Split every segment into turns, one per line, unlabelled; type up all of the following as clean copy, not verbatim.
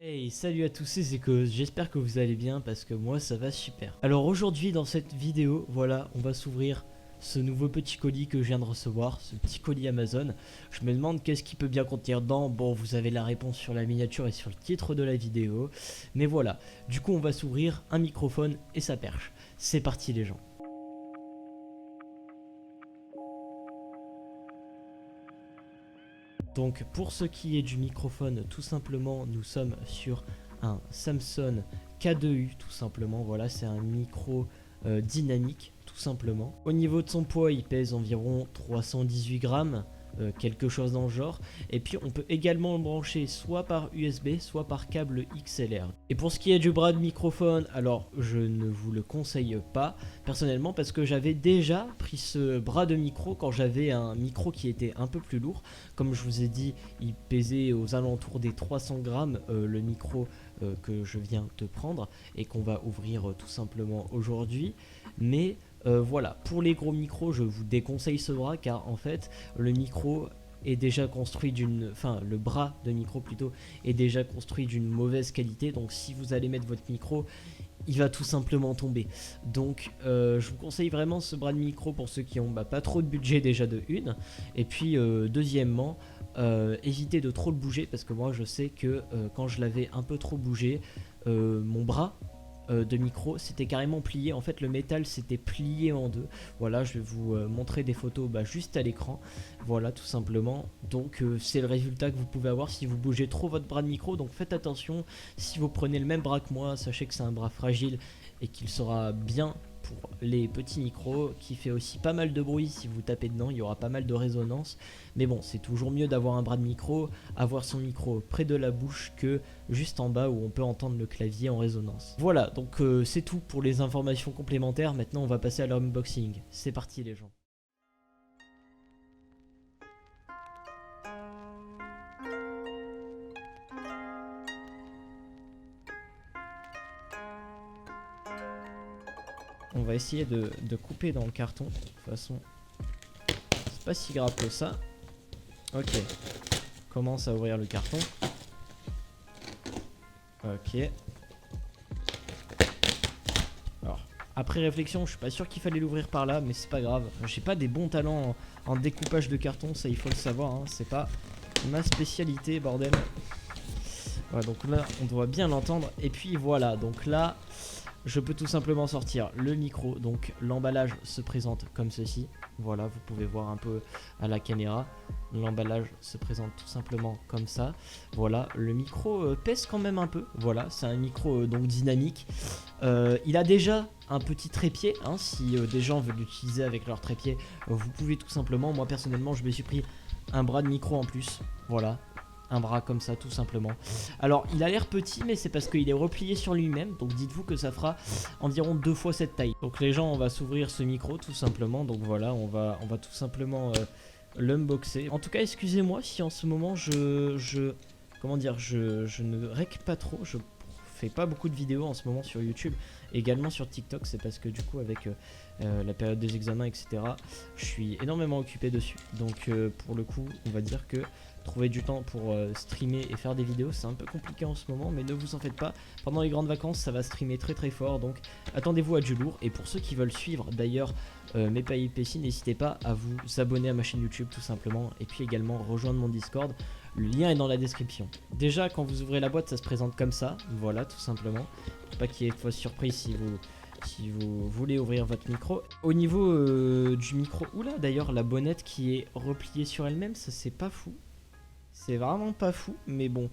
Hey, salut à tous, c'est Zekos, j'espère que vous allez bien parce que moi ça va super. Alors aujourd'hui dans cette vidéo, voilà, on va s'ouvrir ce nouveau petit colis que je viens de recevoir, ce petit colis Amazon. Je me demande qu'est-ce qu'il peut bien contenir dedans. Bon, vous avez la réponse sur la miniature et sur le titre de la vidéo. Mais voilà, du coup on va s'ouvrir un microphone et sa perche. C'est parti les gens. Donc pour ce qui est du microphone, tout simplement, nous sommes sur un Samson K2U, tout simplement. Voilà, c'est un micro dynamique, tout simplement. Au niveau de son poids, il pèse environ 318 grammes, quelque chose dans le genre. Et puis on peut également le brancher soit par USB, soit par câble XLR. Et pour ce qui est du bras de microphone, alors je ne vous le conseille pas personnellement parce que j'avais déjà pris ce bras de micro quand j'avais un micro qui était un peu plus lourd. Comme je vous ai dit, il pesait aux alentours des 300 grammes le micro que je viens de prendre et qu'on va ouvrir tout simplement aujourd'hui. Mais voilà, pour les gros micros, je vous déconseille ce bras car en fait, le micro est déjà construit le bras de micro plutôt est déjà construit d'une mauvaise qualité. Donc si vous allez mettre votre micro, il va tout simplement tomber. Donc je vous conseille vraiment ce bras de micro pour ceux qui ont pas trop de budget déjà de une. Et puis deuxièmement, évitez de trop le bouger parce que moi je sais que quand je l'avais un peu trop bougé, mon bras de micro c'était carrément plié. En fait le métal s'était plié en deux. Voilà, je vais vous montrer des photos juste à l'écran. Voilà, tout simplement. Donc c'est le résultat que vous pouvez avoir si vous bougez trop votre bras de micro. Donc faites attention, si vous prenez le même bras que moi, sachez que c'est un bras fragile et qu'il sera bien pour les petits micros, qui fait aussi pas mal de bruit. Si vous tapez dedans, il y aura pas mal de résonance. Mais bon, c'est toujours mieux d'avoir un bras de micro, avoir son micro près de la bouche que juste en bas où on peut entendre le clavier en résonance. Voilà, donc c'est tout pour les informations complémentaires. Maintenant, on va passer à l'unboxing. C'est parti les gens. On va essayer de couper dans le carton. De toute façon, c'est pas si grave que ça. Ok. Commence à ouvrir le carton. Ok. Alors, après réflexion, je suis pas sûr qu'il fallait l'ouvrir par là, mais c'est pas grave. J'ai pas des bons talents en découpage de carton, ça il faut le savoir. Hein. C'est pas ma spécialité, bordel. Voilà, donc là, on doit bien l'entendre. Et puis voilà, donc là, je peux tout simplement sortir le micro. Donc l'emballage se présente comme ceci. Voilà, vous pouvez voir un peu à la caméra. L'emballage se présente tout simplement comme ça. Voilà, le micro pèse quand même un peu. Voilà, c'est un micro donc dynamique. Il a déjà un petit trépied. Hein, si des gens veulent l'utiliser avec leur trépied, vous pouvez tout simplement. Moi personnellement, je me suis pris un bras de micro en plus. Voilà. Un bras comme ça tout simplement. Alors il a l'air petit mais c'est parce qu'il est replié sur lui-même. Donc dites-vous que ça fera environ 2 fois cette taille. Donc les gens, on va s'ouvrir ce micro tout simplement. Donc voilà, on va tout simplement l'unboxer. En tout cas excusez-moi si en ce moment comment dire, je ne rec pas trop. Je fais pas beaucoup de vidéos en ce moment sur YouTube, également sur TikTok. C'est parce que du coup avec la période des examens etc, je suis énormément occupé dessus. Donc pour le coup on va dire que trouver du temps pour streamer et faire des vidéos c'est un peu compliqué en ce moment, mais ne vous en faites pas, pendant les grandes vacances ça va streamer très très fort, donc attendez-vous à du lourd. Et pour ceux qui veulent suivre d'ailleurs mes péripéties, n'hésitez pas à vous abonner à ma chaîne YouTube tout simplement, et puis également rejoindre mon Discord, le lien est dans la description. Déjà quand vous ouvrez la boîte ça se présente comme ça, voilà tout simplement, pas qu'il y ait de fausse surprise si vous voulez ouvrir votre micro. Au niveau du micro, oula d'ailleurs la bonnette qui est repliée sur elle-même, ça c'est pas fou. C'est vraiment pas fou, mais bon,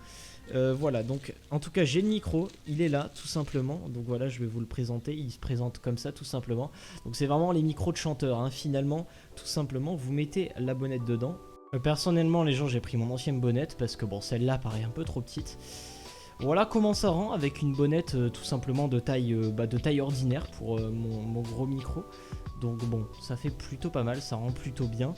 voilà, donc en tout cas j'ai le micro, il est là tout simplement, donc voilà je vais vous le présenter, il se présente comme ça tout simplement. Donc c'est vraiment les micros de chanteurs, hein. Finalement, tout simplement, vous mettez la bonnette dedans. Personnellement les gens, j'ai pris mon ancienne bonnette parce que bon, celle-là paraît un peu trop petite. Voilà comment ça rend avec une bonnette tout simplement de taille ordinaire pour mon gros micro. Donc bon, ça fait plutôt pas mal, ça rend plutôt bien.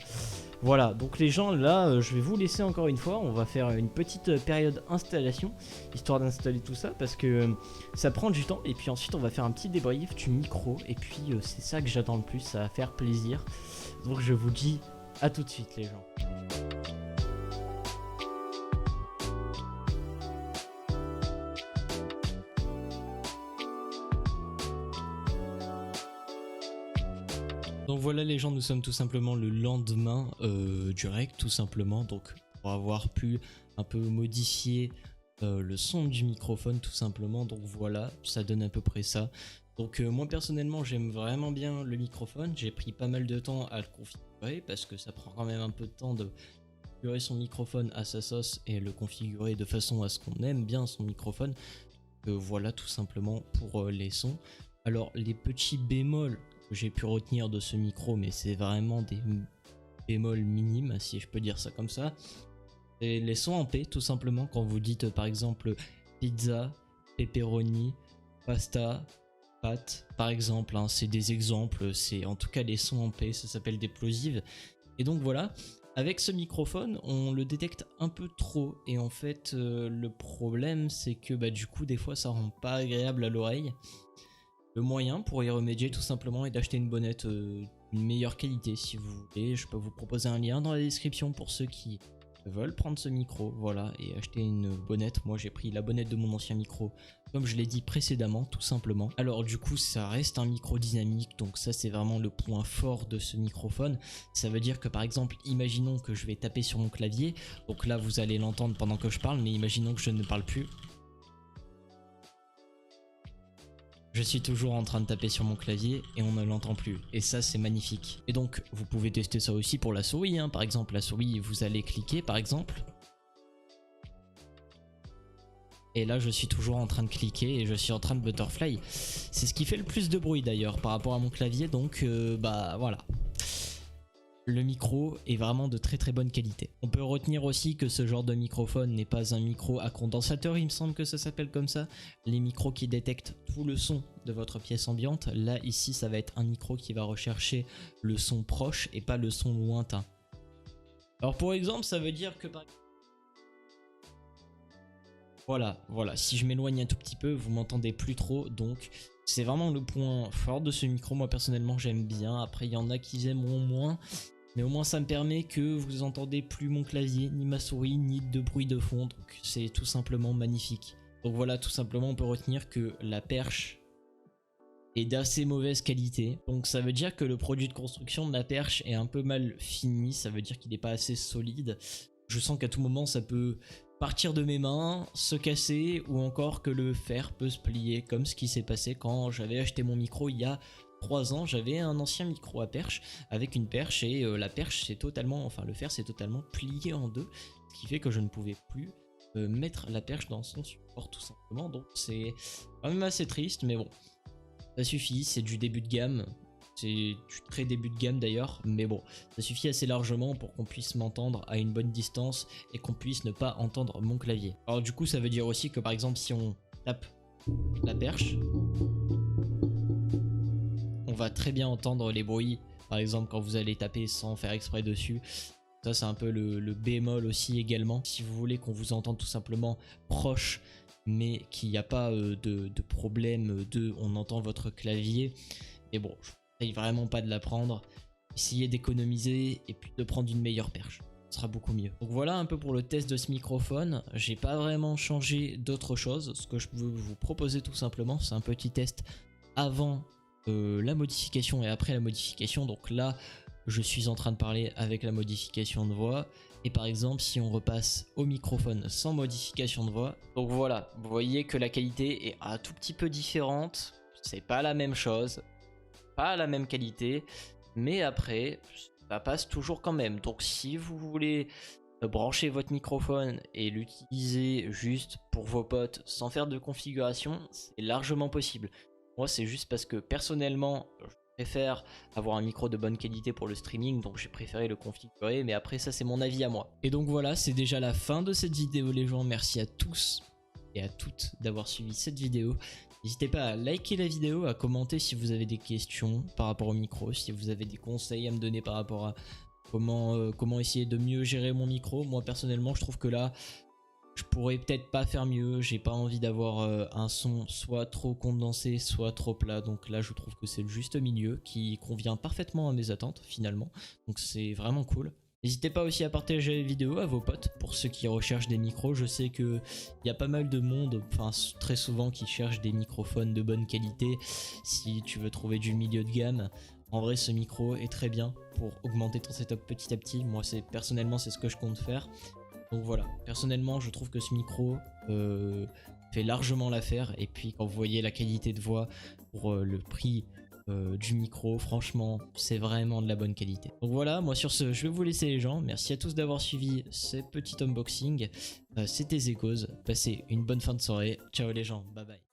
Voilà, donc les gens, là, je vais vous laisser encore une fois. On va faire une petite période installation, histoire d'installer tout ça, parce que ça prend du temps. Et puis ensuite, on va faire un petit débrief du micro. Et puis, c'est ça que j'attends le plus, ça va faire plaisir. Donc je vous dis à tout de suite, les gens.
Donc voilà les gens, nous sommes tout simplement le lendemain du rec tout simplement, donc pour avoir pu un peu modifier le son du microphone tout simplement, donc voilà, ça donne à peu près ça. Donc moi personnellement j'aime vraiment bien le microphone, j'ai pris pas mal de temps à le configurer parce que ça prend quand même un peu de temps de configurer son microphone à sa sauce et le configurer de façon à ce qu'on aime bien son microphone. Voilà tout simplement pour les sons. Alors les petits bémols que j'ai pu retenir de ce micro, mais c'est vraiment des bémols minimes si je peux dire ça comme ça. Et les sons en P tout simplement, quand vous dites par exemple pizza, pepperoni, pasta, pâte par exemple, hein, c'est des exemples, c'est en tout cas les sons en P, ça s'appelle des plosives. Et donc voilà, avec ce microphone on le détecte un peu trop et en fait le problème c'est que du coup des fois ça rend pas agréable à l'oreille. Le moyen pour y remédier tout simplement est d'acheter une bonnette d'une meilleure qualité si vous voulez. Je peux vous proposer un lien dans la description pour ceux qui veulent prendre ce micro, voilà, et acheter une bonnette. Moi j'ai pris la bonnette de mon ancien micro, comme je l'ai dit précédemment, tout simplement. Alors du coup ça reste un micro dynamique, donc ça c'est vraiment le point fort de ce microphone. Ça veut dire que par exemple, imaginons que je vais taper sur mon clavier, donc là vous allez l'entendre pendant que je parle, mais imaginons que je ne parle plus. Je suis toujours en train de taper sur mon clavier et on ne l'entend plus. Et ça c'est magnifique. Et donc vous pouvez tester ça aussi pour la souris, hein. Par exemple la souris, vous allez cliquer par exemple. Et là je suis toujours en train de cliquer et je suis en train de butterfly. C'est ce qui fait le plus de bruit d'ailleurs par rapport à mon clavier, donc voilà. Le micro est vraiment de très bonne qualité. On peut retenir aussi que ce genre de microphone n'est pas un micro à condensateur, il me semble que ça s'appelle comme ça. Les micros qui détectent tout le son de votre pièce ambiante, là ici ça va être un micro qui va rechercher le son proche et pas le son lointain. Alors pour exemple ça veut dire que par exemple... Voilà, si je m'éloigne un tout petit peu, vous m'entendez plus trop, donc c'est vraiment le point fort de ce micro. Moi personnellement j'aime bien, après il y en a qui aimeront moins. Mais au moins ça me permet que vous entendez plus mon clavier, ni ma souris, ni de bruit de fond, donc c'est tout simplement magnifique. Donc voilà, tout simplement on peut retenir que la perche est d'assez mauvaise qualité. Donc ça veut dire que le produit de construction de la perche est un peu mal fini, ça veut dire qu'il n'est pas assez solide. Je sens qu'à tout moment ça peut partir de mes mains, se casser, ou encore que le fer peut se plier, comme ce qui s'est passé quand j'avais acheté mon micro il y a 3 ans. J'avais un ancien micro à perche avec une perche et la perche c'est totalement, enfin le fer s'est totalement plié en deux, ce qui fait que je ne pouvais plus mettre la perche dans son support tout simplement. Donc c'est quand même assez triste, mais bon, ça suffit, c'est du début de gamme. C'est du très début de gamme d'ailleurs, mais bon, ça suffit assez largement pour qu'on puisse m'entendre à une bonne distance et qu'on puisse ne pas entendre mon clavier. Alors du coup ça veut dire aussi que par exemple si on tape la perche, on va très bien entendre les bruits, par exemple quand vous allez taper sans faire exprès dessus. Ça c'est un peu le bémol aussi également. Si vous voulez qu'on vous entende tout simplement proche, mais qu'il n'y a pas de problème on entend votre clavier, et bon, je ne conseille vraiment pas de la prendre. Essayez d'économiser et puis de prendre une meilleure perche. Ce sera beaucoup mieux. Donc voilà un peu pour le test de ce microphone. J'ai pas vraiment changé d'autre chose. Ce que je veux vous proposer tout simplement, c'est un petit test avant la modification et après la modification. Donc là je suis en train de parler avec la modification de voix, et par exemple si on repasse au microphone sans modification de voix, donc voilà, vous voyez que la qualité est un tout petit peu différente. C'est pas la même chose, pas la même qualité, mais après ça passe toujours quand même. Donc si vous voulez brancher votre microphone et l'utiliser juste pour vos potes sans faire de configuration, c'est largement possible. Moi c'est juste parce que personnellement je préfère avoir un micro de bonne qualité pour le streaming, donc j'ai préféré le configurer, mais après ça c'est mon avis à moi. Et donc voilà, c'est déjà la fin de cette vidéo les gens, merci à tous et à toutes d'avoir suivi cette vidéo. N'hésitez pas à liker la vidéo, à commenter si vous avez des questions par rapport au micro, si vous avez des conseils à me donner par rapport à comment essayer de mieux gérer mon micro. Moi personnellement je trouve que là je pourrais peut-être pas faire mieux, j'ai pas envie d'avoir un son soit trop condensé, soit trop plat, donc là je trouve que c'est le juste milieu qui convient parfaitement à mes attentes finalement, donc c'est vraiment cool. N'hésitez pas aussi à partager la vidéo à vos potes pour ceux qui recherchent des micros. Je sais qu'il y a pas mal de monde, enfin très souvent, qui cherchent des microphones de bonne qualité. Si tu veux trouver du milieu de gamme, En vrai, ce micro est très bien pour augmenter ton setup petit à petit. Moi, personnellement, c'est ce que je compte faire. Donc voilà, personnellement, je trouve que ce micro fait largement l'affaire. Et puis, quand vous voyez la qualité de voix pour le prix du micro, franchement, c'est vraiment de la bonne qualité. Donc voilà, moi sur ce, je vais vous laisser les gens. Merci à tous d'avoir suivi ce petit unboxing. C'était Zekos. Passez une bonne fin de soirée. Ciao les gens, bye bye.